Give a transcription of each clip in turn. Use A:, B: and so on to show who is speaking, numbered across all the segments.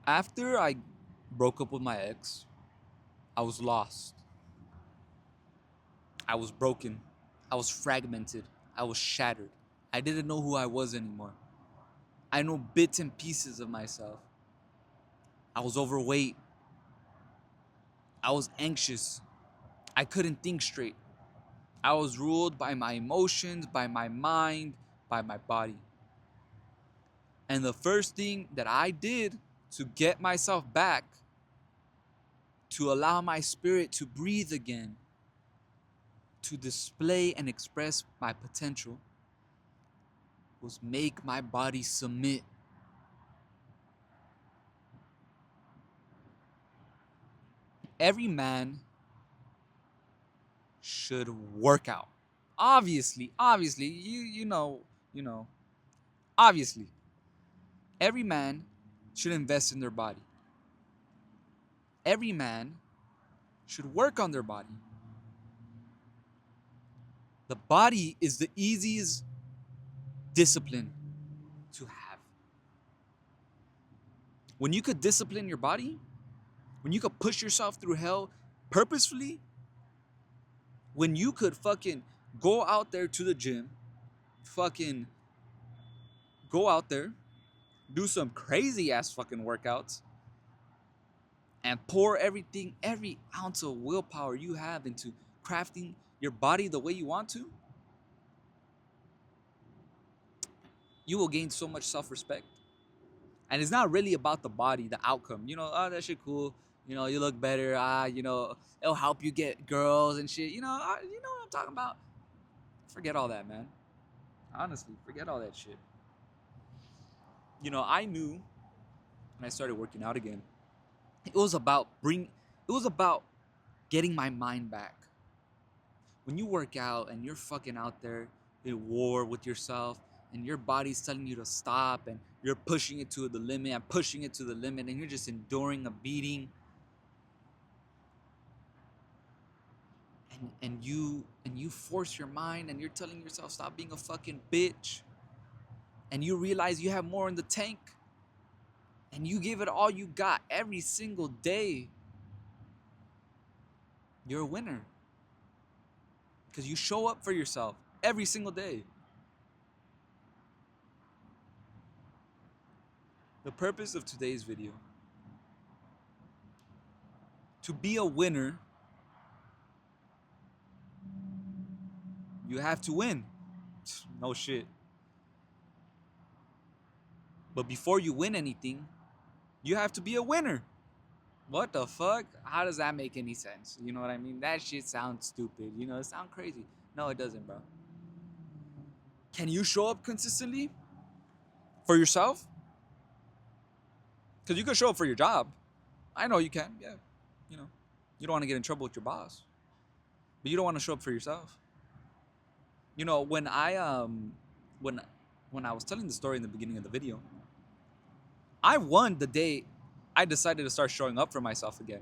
A: After I broke up with my ex, I was lost. I was broken. I was fragmented. I was shattered. I didn't know who I was anymore. I know bits and pieces of myself. I was overweight. I was anxious. I couldn't think straight. I was ruled by my emotions, by my mind, by my body. And the first thing that I did to get myself back, to allow my spirit to breathe again, to display and express my potential, was make my body submit. Every man should work out. Obviously, you know, obviously, every man should invest in their body. Every man should work on their body. The body is the easiest discipline to have. When you could discipline your body, when you could push yourself through hell purposefully, when you could fucking go out there to the gym, fucking go out there, do some crazy ass fucking workouts, and pour everything, every ounce of willpower you have into crafting your body the way you want to, you will gain so much self-respect. And it's not really about the body, the outcome. Oh, that shit cool. You look better. It'll help you get girls and shit. You know what I'm talking about. Forget all that, man. Honestly, forget all that shit. I knew when I started working out again, it was about getting my mind back. When you work out and you're fucking out there in war with yourself and your body's telling you to stop and you're pushing it to the limit and pushing it to the limit and you're just enduring a beating and you force your mind and you're telling yourself stop being a fucking bitch and you realize you have more in the tank and you give it all you got every single day, you're a winner because you show up for yourself every single day. The purpose of today's video: to be a winner, you have to win. No shit. But before you win anything, you have to be a winner. What the fuck? How does that make any sense? You know what I mean? That shit sounds stupid. It sounds crazy. No, it doesn't, bro. Can you show up consistently for yourself? Because you can show up for your job. I know you can, yeah. You know, you don't want to get in trouble with your boss, but you don't want to show up for yourself. When I was telling the story in the beginning of the video, I won the day I decided to start showing up for myself again.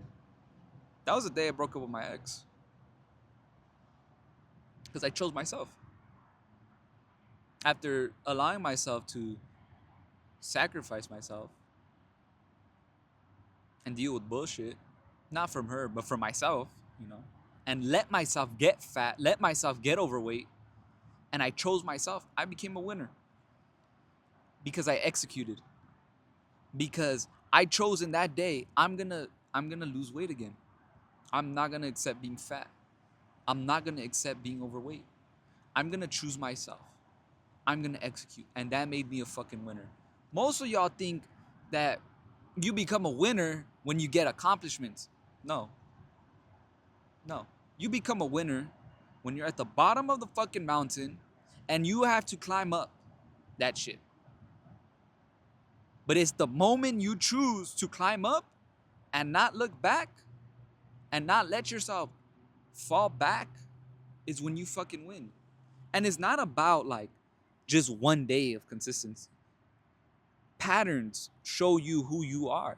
A: That was the day I broke up with my ex. Because I chose myself. After allowing myself to sacrifice myself and deal with bullshit, not from her, but from myself, and let myself get fat, let myself get overweight, and I chose myself, I became a winner. Because I executed. Because I chose in that day, I'm gonna lose weight again. I'm not gonna accept being fat. I'm not gonna accept being overweight. I'm gonna choose myself. I'm gonna execute. And that made me a fucking winner. Most of y'all think that you become a winner when you get accomplishments. No. No. You become a winner when you're at the bottom of the fucking mountain and you have to climb up that shit. But it's the moment you choose to climb up and not look back and not let yourself fall back is when you fucking win. And it's not about like just one day of consistency. Patterns show you who you are.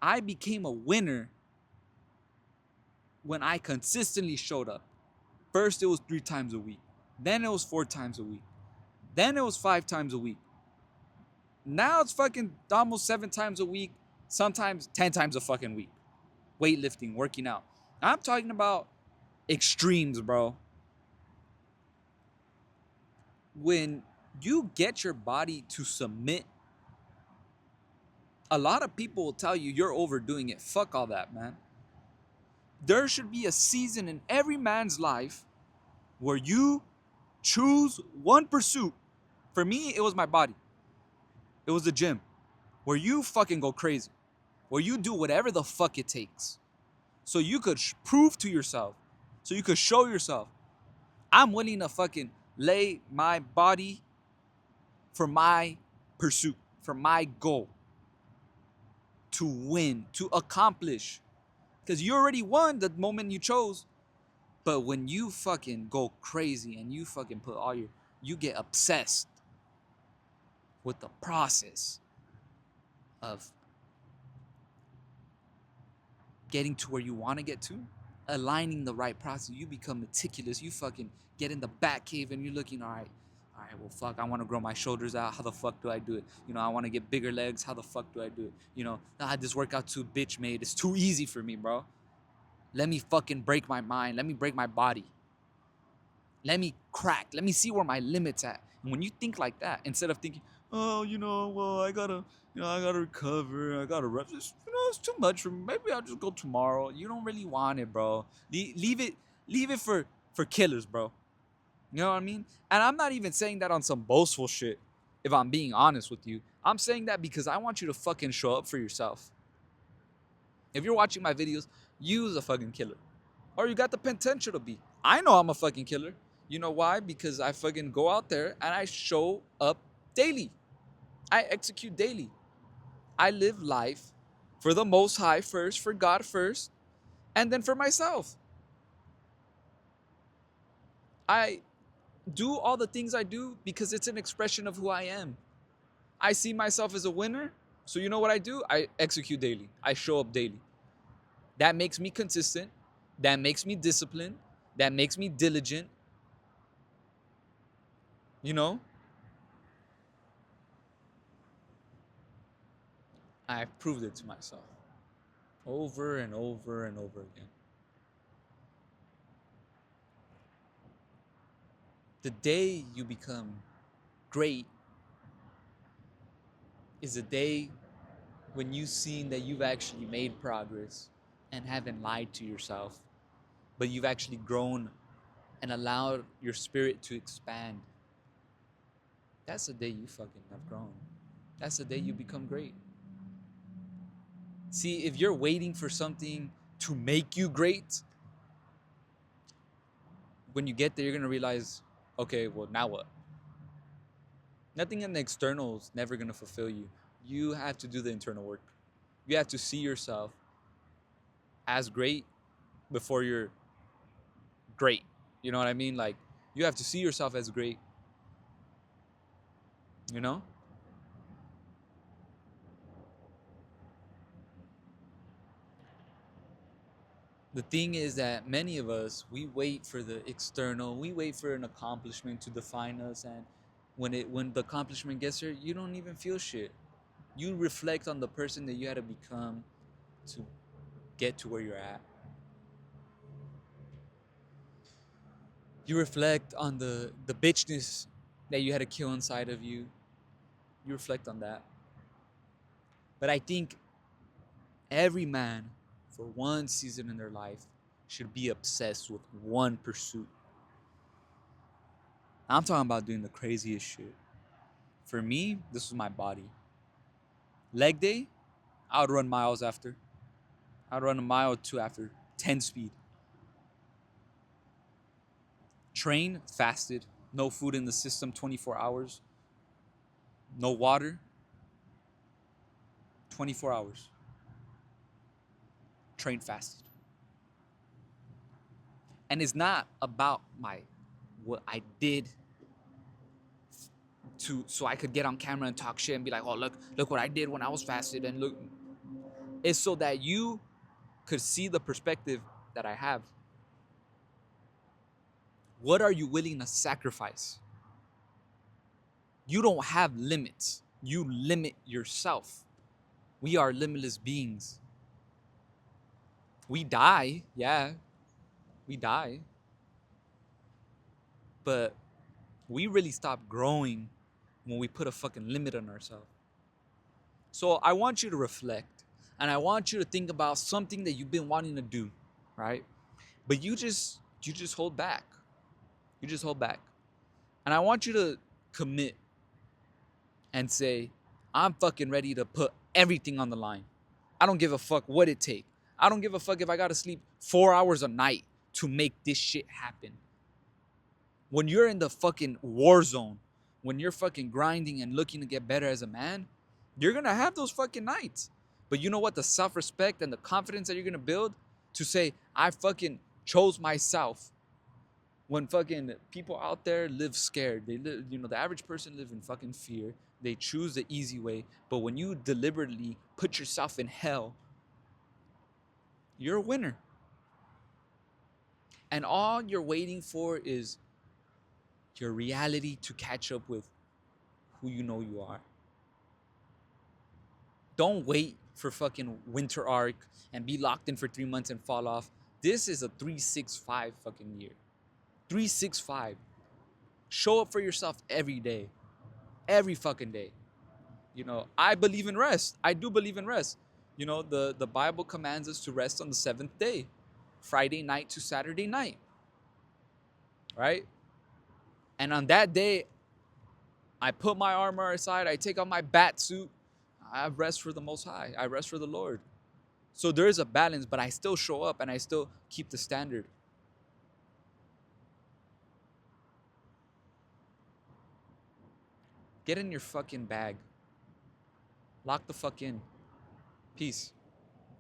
A: I became a winner when I consistently showed up. First, it was 3 times a week. Then it was 4 times a week. Then it was 5 times a week. Now it's fucking almost 7 times a week, sometimes 10 times a fucking week. Weightlifting, working out. I'm talking about extremes, bro. When you get your body to submit, a lot of people will tell you you're overdoing it. Fuck all that, man. There should be a season in every man's life where you choose one pursuit. For me, it was my body. It was the gym. Where you fucking go crazy. Where you do whatever the fuck it takes. So you could prove to yourself. So you could show yourself. I'm willing to fucking lay my body for my pursuit, for my goal. To win, to accomplish. Because you already won the moment you chose. But when you fucking go crazy and you fucking put all you get obsessed with the process of getting to where you want to get to, aligning the right process, you become meticulous. You fucking get in the back cave and you're looking, all right, well, fuck, I want to grow my shoulders out. How the fuck do I do it? You know, I want to get bigger legs. How the fuck do I do it? You know, this workout too bitch made. It's too easy for me, bro. Let me fucking break my mind. Let me break my body. Let me crack. Let me see where my limit's at. And when you think like that, instead of thinking, oh, well, I gotta recover. I gotta rest. It's too much for me. Maybe I'll just go tomorrow. You don't really want it, bro. Leave it for killers, bro. You know what I mean? And I'm not even saying that on some boastful shit. If I'm being honest with you, I'm saying that because I want you to fucking show up for yourself. If you're watching my videos, you's a fucking killer. Or you got the potential to be. I know I'm a fucking killer. You know why? Because I fucking go out there and I show up daily. I execute daily. I live life for the Most High first, for God first, and then for myself. I do all the things I do because it's an expression of who I am. I see myself as a winner, so you know what I do? I execute daily. I show up daily. That makes me consistent. That makes me disciplined. That makes me diligent. You know? I've proved it to myself over and over and over again. The day you become great is the day when you've seen that you've actually made progress and haven't lied to yourself, but you've actually grown and allowed your spirit to expand. That's the day you fucking have grown. That's the day you become great. See, if you're waiting for something to make you great, when you get there, you're going to realize, okay, well, now what? Nothing in the external is never going to fulfill you. You have to do the internal work. You have to see yourself as great before you're great. You know what I mean? Like, you have to see yourself as great. You know? The thing is that many of us, we wait for the external, we wait for an accomplishment to define us, and when the accomplishment gets here, you don't even feel shit. You reflect on the person that you had to become to get to where you're at. You reflect on the bitchness that you had to kill inside of you. You reflect on that. But I think every man, for one season in their life, should be obsessed with one pursuit. I'm talking about doing the craziest shit. For me, this was my body. Leg day, I would run miles after. I'd run a mile or two after 10 speed. Train, fasted, no food in the system 24 hours. No water, 24 hours. Train fasted. And it's not about what I did so I could get on camera and talk shit and be like, oh, look what I did when I was fasted, and look. It's so that you could see the perspective that I have. What are you willing to sacrifice? You don't have limits. You limit yourself. We are limitless beings. We die, yeah, we die. But we really stop growing when we put a fucking limit on ourselves. So I want you to reflect, and I want you to think about something that you've been wanting to do, right? But you just hold back. You just hold back. And I want you to commit and say, I'm fucking ready to put everything on the line. I don't give a fuck what it takes. I don't give a fuck if I gotta sleep 4 hours a night to make this shit happen. When you're in the fucking war zone, when you're fucking grinding and looking to get better as a man, you're gonna have those fucking nights. But you know what? The self-respect and the confidence that you're gonna build to say, I fucking chose myself. When fucking people out there live scared, they live, the average person live in fucking fear. They choose the easy way. But when you deliberately put yourself in hell, you're a winner. And all you're waiting for is your reality to catch up with who you know you are. Don't wait for fucking winter arc and be locked in for 3 months and fall off. This is a 365 fucking year. 365. Show up for yourself every day. Every fucking day. I believe in rest. I do believe in rest. The Bible commands us to rest on the seventh day, Friday night to Saturday night, right? And on that day, I put my armor aside. I take off my bat suit. I rest for the Most High. I rest for the Lord. So there is a balance, but I still show up and I still keep the standard. Get in your fucking bag. Lock the fuck in. Peace.